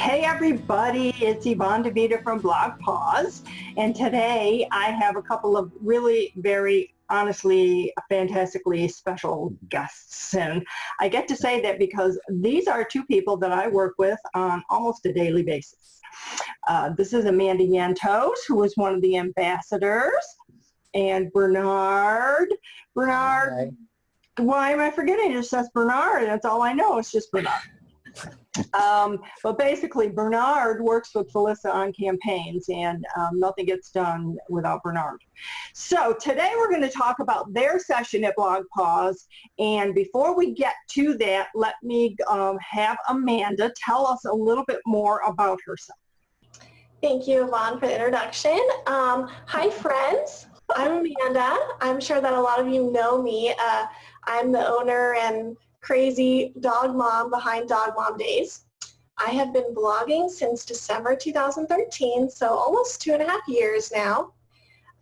Hey everybody, it's Yvonne DiVita from BlogPaws, and today I have a couple of really very honestly fantastically special guests, and I get to say that because these are two people that I work with on almost a daily basis. This is Amanda Yantos, who is one of the ambassadors, and Bernard, Hi. why am I forgetting? It just says Bernard, that's all I know, it's just Bernard. But basically, Bernard works with Felissa on campaigns, and nothing gets done without Bernard. So today we're going to talk about their session at BlogPaws, and before we get to that, let me have Amanda tell us a little bit more about herself. Thank you, Yvonne, for the introduction. Hi, friends. I'm Amanda. I'm sure that a lot of you know me. I'm the owner and crazy dog mom behind Dog Mom Days. I have been blogging since December 2013, so almost 2.5 years now.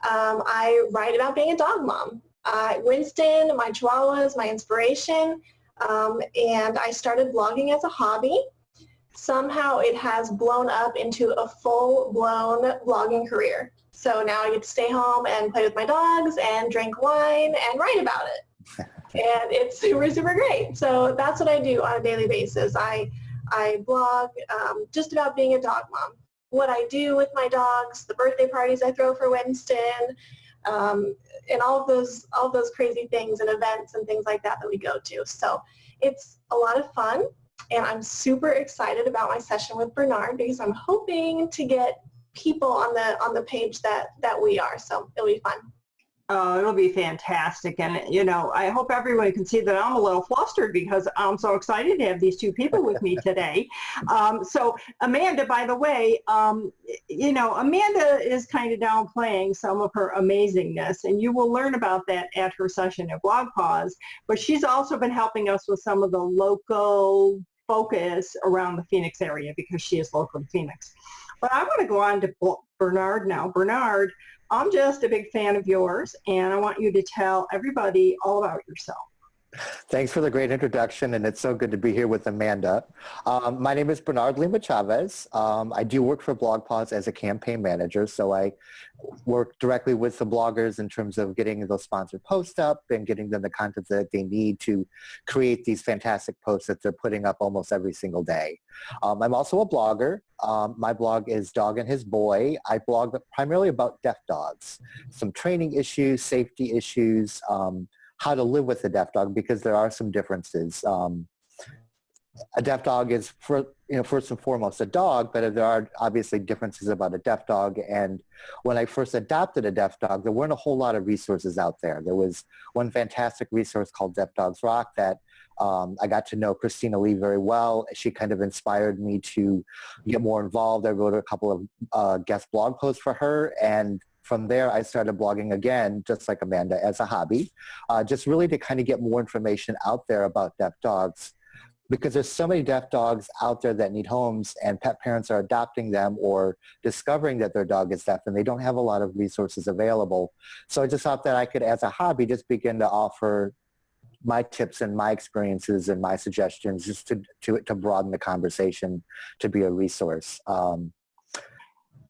I write about being a dog mom. Winston, my Chihuahua, is my inspiration, and I started blogging as a hobby. Somehow it has blown up into a full-blown blogging career. So now I get to stay home and play with my dogs and drink wine and write about it. And it's super, super great. So that's what I do on a daily basis. I blog just about being a dog mom. What I do with my dogs, the birthday parties I throw for Winston, and all of those crazy things and events and things like that we go to. So it's a lot of fun, and I'm super excited about my session with Bernard because I'm hoping to get people on the page that we are. So it'll be fun. Oh, it'll be fantastic, and you know, I hope everyone can see that I'm a little flustered because I'm so excited to have these two people with me today. So Amanda, by the way, you know, Amanda is kind of downplaying some of her amazingness, and you will learn about that at her session at BlogPaws, but she's also been helping us with some of the local focus around the Phoenix area because she is local to Phoenix. But I want to go on to Bernard now. Bernard, I'm just a big fan of yours, and I want you to tell everybody all about yourself. Thanks for the great introduction, and it's so good to be here with Amanda. My name is Bernard Lima-Chavez. I do work for BlogPaws as a campaign manager, so I work directly with the bloggers in terms of getting those sponsored posts up and getting them the content that they need to create these fantastic posts that they're putting up almost every single day. I'm also a blogger. My blog is Dog and His Boy. I blog primarily about deaf dogs, some training issues, safety issues, how to live with a deaf dog, because there are some differences. A deaf dog is, first and foremost a dog, but there are obviously differences about a deaf dog. And when I first adopted a deaf dog, there weren't a whole lot of resources out there. There was one fantastic resource called Deaf Dogs Rock that I got to know Christina Lee very well. She kind of inspired me to get more involved. I wrote a couple of guest blog posts for her, and from there, I started blogging again, just like Amanda, as a hobby, just really to kind of get more information out there about deaf dogs, because there's so many deaf dogs out there that need homes, and pet parents are adopting them or discovering that their dog is deaf, and they don't have a lot of resources available. So I just thought that I could, as a hobby, just begin to offer my tips and my experiences and my suggestions just to broaden the conversation, to be a resource.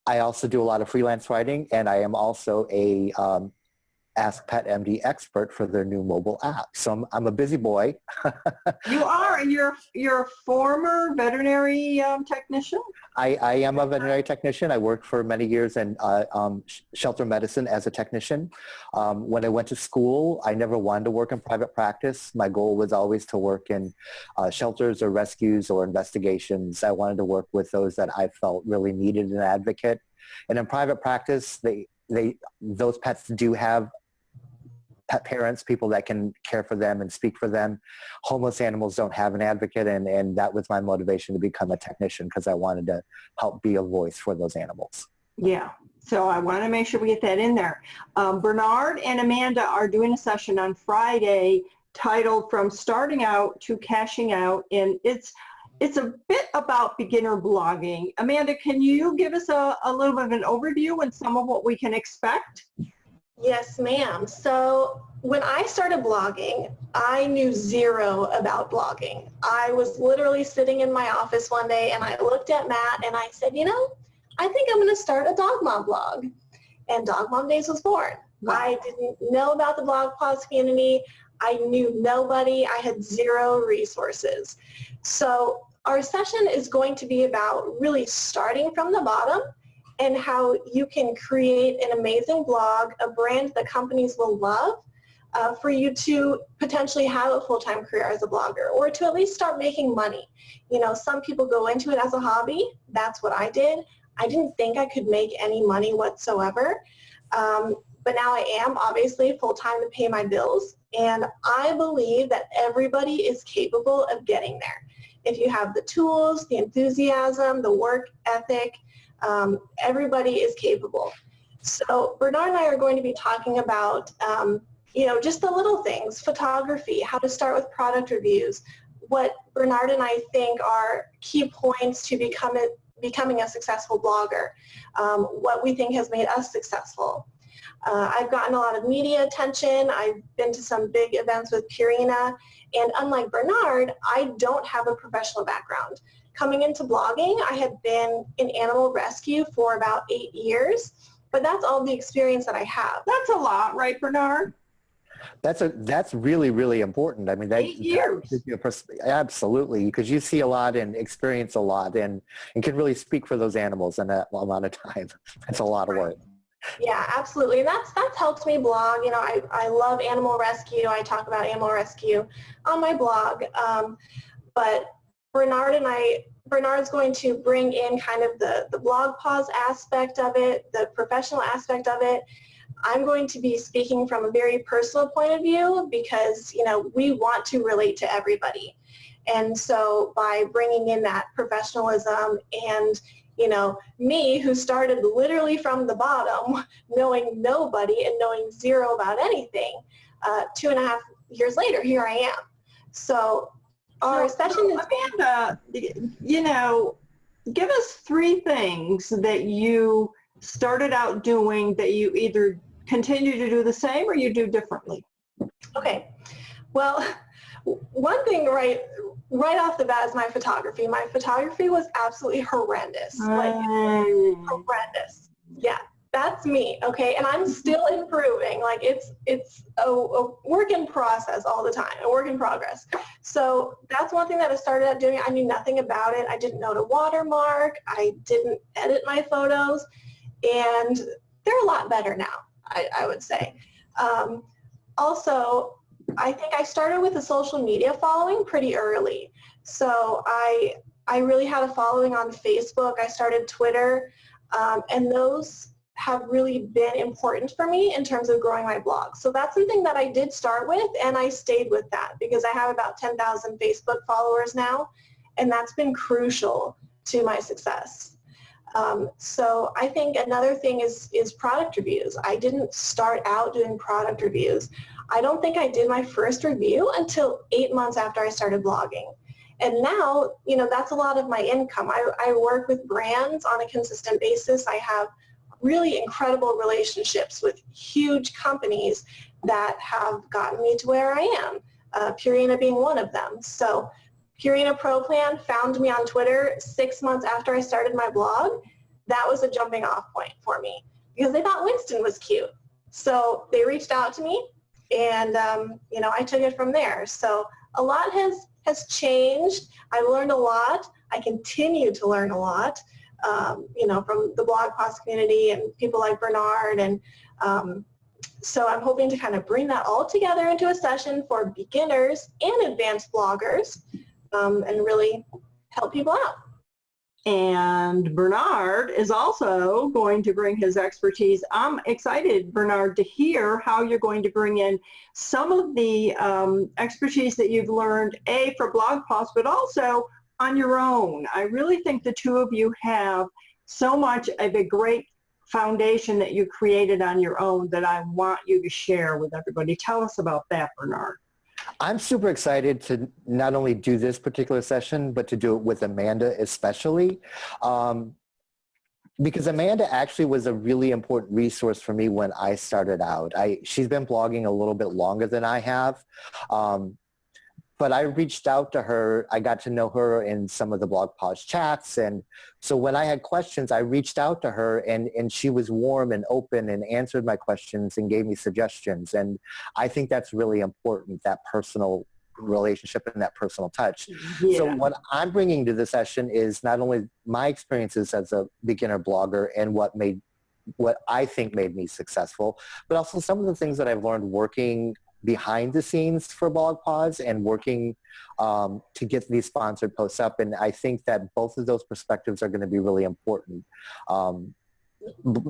I also do a lot of freelance writing, and I am also a Ask Pet MD expert for their new mobile app. So I'm a busy boy. You are, and you're a former veterinary technician? I am a veterinary technician. I worked for many years in shelter medicine as a technician. When I went to school, I never wanted to work in private practice. My goal was always to work in shelters or rescues or investigations. I wanted to work with those that I felt really needed an advocate. And in private practice, those pets do have pet parents, people that can care for them and speak for them. Homeless animals don't have an advocate, and that was my motivation to become a technician, because I wanted to help be a voice for those animals. Yeah, so I want to make sure we get that in there. Bernard and Amanda are doing a session on Friday titled From Starting Out to Cashing Out, and it's a bit about beginner blogging. Amanda, can you give us a little bit of an overview and some of what we can expect? Yes, ma'am. So when I started blogging, I knew zero about blogging. I was literally sitting in my office one day and I looked at Matt and I said, I think I'm going to start a Dog Mom blog. And Dog Mom Days was born. Wow. I didn't know about the BlogPaws community. I knew nobody. I had zero resources. So our session is going to be about really starting from the bottom and how you can create an amazing blog, a brand that companies will love, for you to potentially have a full-time career as a blogger, or to at least start making money. Some people go into it as a hobby. That's what I did. I didn't think I could make any money whatsoever. But now I am obviously full-time to pay my bills. And I believe that everybody is capable of getting there. If you have the tools, the enthusiasm, the work ethic, everybody is capable. So Bernard and I are going to be talking about, just the little things, photography, how to start with product reviews, what Bernard and I think are key points to becoming a successful blogger, what we think has made us successful. I've gotten a lot of media attention. I've been to some big events with Purina, and unlike Bernard, I don't have a professional background. Coming into blogging, I had been in animal rescue for about 8 years, but that's all the experience that I have. That's a lot, right, Bernard? That's really, really important. I mean, 8 years. Absolutely, because you see a lot and experience a lot and can really speak for those animals in that amount of time. That's a lot of work. Yeah, absolutely. And that's helped me blog. I love animal rescue. I talk about animal rescue on my blog. But Bernard's going to bring in kind of the BlogPaws aspect of it, the professional aspect of it. I'm going to be speaking from a very personal point of view because, we want to relate to everybody. And so by bringing in that professionalism and me who started literally from the bottom, knowing nobody and knowing zero about anything, 2.5 years later, here I am. So our session is... Amanda, give us 3 things that you started out doing that you either continue to do the same or you do differently. Okay. Well, one thing right off the bat is my photography. My photography was absolutely horrendous. Horrendous. Yeah, that's me, okay? And I'm still improving. It's a work in process all the time, a work in progress. So that's one thing that I started out doing. I knew nothing about it. I didn't know to watermark. I didn't edit my photos. And they're a lot better now, I would say. Also, I think I started with a social media following pretty early. So I really had a following on Facebook. I started Twitter, and those have really been important for me in terms of growing my blog. So that's something that I did start with, and I stayed with that because I have about 10,000 Facebook followers now, and that's been crucial to my success. So I think another thing is product reviews. I didn't start out doing product reviews. I don't think I did my first review until 8 months after I started blogging. And now, that's a lot of my income. I work with brands on a consistent basis. I have really incredible relationships with huge companies that have gotten me to where I am, Purina being one of them. So Purina Pro Plan found me on Twitter 6 months after I started my blog. That was a jumping off point for me because they thought Winston was cute. So they reached out to me and, I took it from there. So a lot has changed. I learned a lot. I continue to learn a lot, from the BlogPaws community and people like Bernard. And so I'm hoping to kind of bring that all together into a session for beginners and advanced bloggers. And really help people out. And Bernard is also going to bring his expertise. I'm excited, Bernard, to hear how you're going to bring in some of the expertise that you've learned, for BlogPaws, but also on your own. I really think the two of you have so much of a great foundation that you created on your own that I want you to share with everybody. Tell us about that, Bernard. I'm super excited to not only do this particular session, but to do it with Amanda especially. Because Amanda actually was a really important resource for me when I started out. She's been blogging a little bit longer than I have. But I reached out to her. I got to know her in some of the BlogPaws chats. And so when I had questions, I reached out to her, and she was warm and open and answered my questions and gave me suggestions. And I think that's really important, that personal relationship and that personal touch. Yeah. So what I'm bringing to the session is not only my experiences as a beginner blogger and what I think made me successful, but also some of the things that I've learned working behind the scenes for BlogPaws and working to get these sponsored posts up. And I think that both of those perspectives are going to be really important.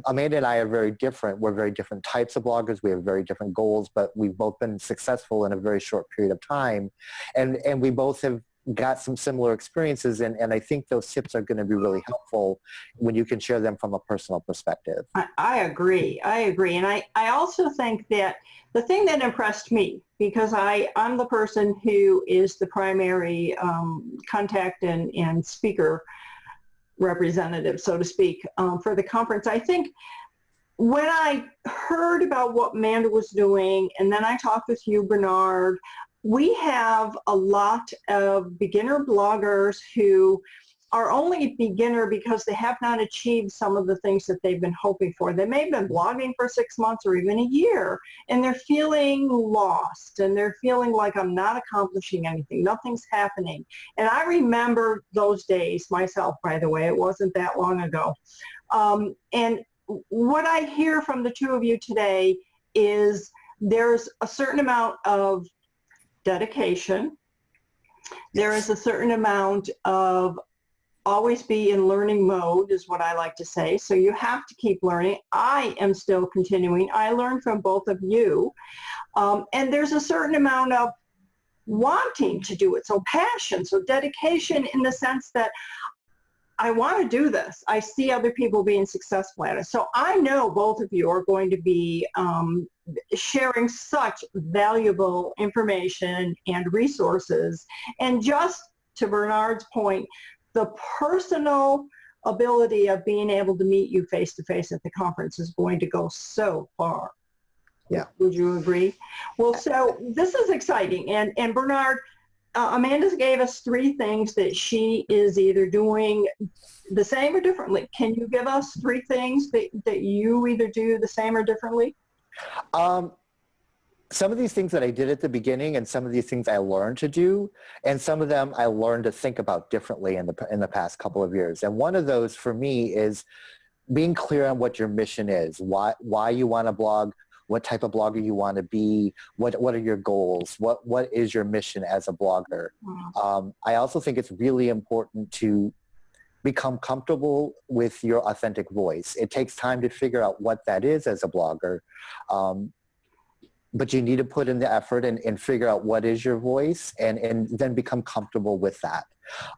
Amanda and I are very different. We're very different types of bloggers. We have very different goals, but we've both been successful in a very short period of time. And we both have got some similar experiences, and I think those tips are going to be really helpful when you can share them from a personal perspective. I agree. And I also think that the thing that impressed me, because I'm the person who is the primary contact and speaker representative, so to speak, for the conference. I think when I heard about what Amanda was doing, and then I talked with you, Bernard, we have a lot of beginner bloggers who are only beginner because they have not achieved some of the things that they've been hoping for. They may have been blogging for 6 months or even a year, and they're feeling lost, and they're feeling like, I'm not accomplishing anything, nothing's happening. And I remember those days myself, by the way. It wasn't that long ago. And what I hear from the two of you today is there's a certain amount of dedication. There is a certain amount of always be in learning mode, is what I like to say. So you have to keep learning. I am still continuing. I learn from both of you. And there's a certain amount of wanting to do it. So passion, so dedication, in the sense that I want to do this. I see other people being successful at it. So I know both of you are going to be sharing such valuable information and resources. And just to Bernard's point, the personal ability of being able to meet you face to face at the conference is going to go so far. Yeah. Would you agree? Well, so this is exciting. And Bernard, Amanda gave us 3 things that she is either doing the same or differently. Can you give us 3 things that you either do the same or differently? Some of these things that I did at the beginning, and some of these things I learned to do, and some of them I learned to think about differently in the past couple of years. And one of those for me is being clear on what your mission is, why you want to blog, what type of blogger you want to be, what are your goals, what is your mission as a blogger. I also think it's really important to become comfortable with your authentic voice. It takes time to figure out what that is as a blogger. But you need to put in the effort and figure out what is your voice, and then become comfortable with that.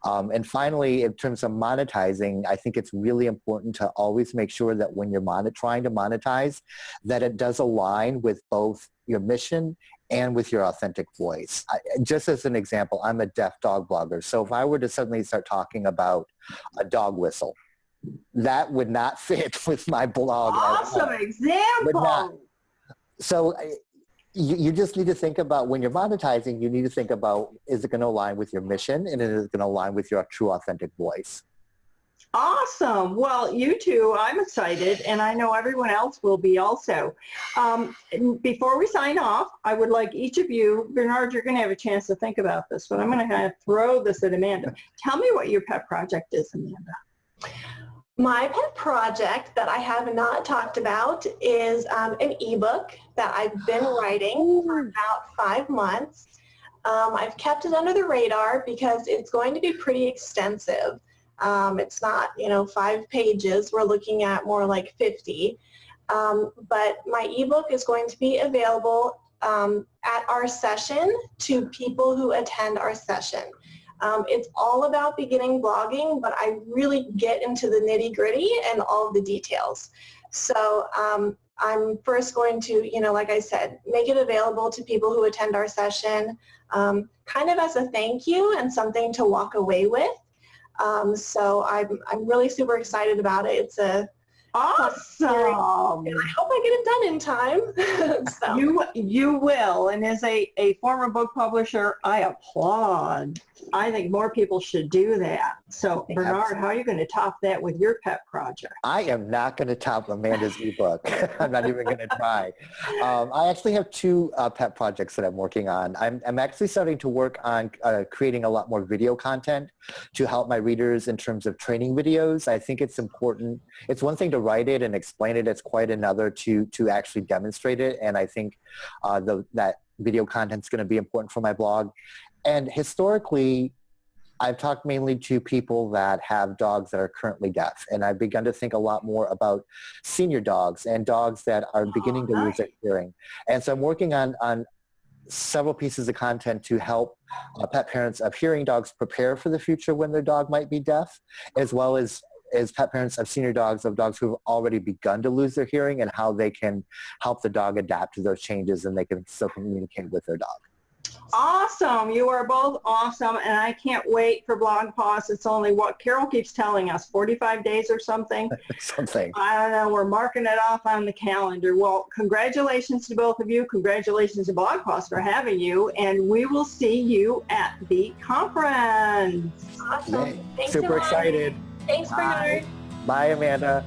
And finally, in terms of monetizing, I think it's really important to always make sure that when you're trying to monetize, that it does align with both your mission and with your authentic voice. Just as an example, I'm a deaf dog blogger. So if I were to suddenly start talking about a dog whistle, that would not fit with my blog. Awesome example. So you just need to think about, when you're monetizing, you need to think about, is it going to align with your mission, and is it going to align with your true authentic voice? Awesome. Well, you two, I'm excited, and I know everyone else will be also. Before we sign off, I would like each of you, Bernard, you're going to have a chance to think about this, but I'm going to kind of throw this at Amanda. Tell me what your pet project is, Amanda. My pet project that I have not talked about is an ebook that I've been writing for about 5 months. I've kept it under the radar because it's going to be pretty extensive. It's not, 5 pages. We're looking at more like 50. But my ebook is going to be available at our session to people who attend our session. It's all about beginning blogging, but I really get into the nitty-gritty and all of the details. So I'm first going to, like I said, make it available to people who attend our session, kind of as a thank you and something to walk away with. So I'm really super excited about it. It's a Awesome. and I hope I get it done in time. So. You will. And as a former book publisher, I applaud. I think more people should do that. So Bernard, how are you going to top that with your pet project? I am not going to top Amanda's ebook. I'm not even going to try. I actually have two pet projects that I'm working on. I'm actually starting to work on creating a lot more video content to help my readers in terms of training videos. I think it's important. It's one thing to write it and explain it. It's quite another to actually demonstrate it. And I think that video content is going to be important for my blog. And historically, I've talked mainly to people that have dogs that are currently deaf. And I've begun to think a lot more about senior dogs and dogs that are beginning to lose their hearing. And so I'm working on several pieces of content to help pet parents of hearing dogs prepare for the future when their dog might be deaf, as well as pet parents of senior dogs, of dogs who've already begun to lose their hearing, and how they can help the dog adapt to those changes and they can still communicate with their dog. Awesome. You are both awesome, and I can't wait for BlogPaws. It's only what Carol keeps telling us, 45 days or something. Something. I don't know. We're marking it off on the calendar. Well, congratulations to both of you. Congratulations to BlogPaws for having you, and we will see you at the conference. Awesome. Yay. Thanks Super excited. Thanks, Bernard. Bye, Amanda.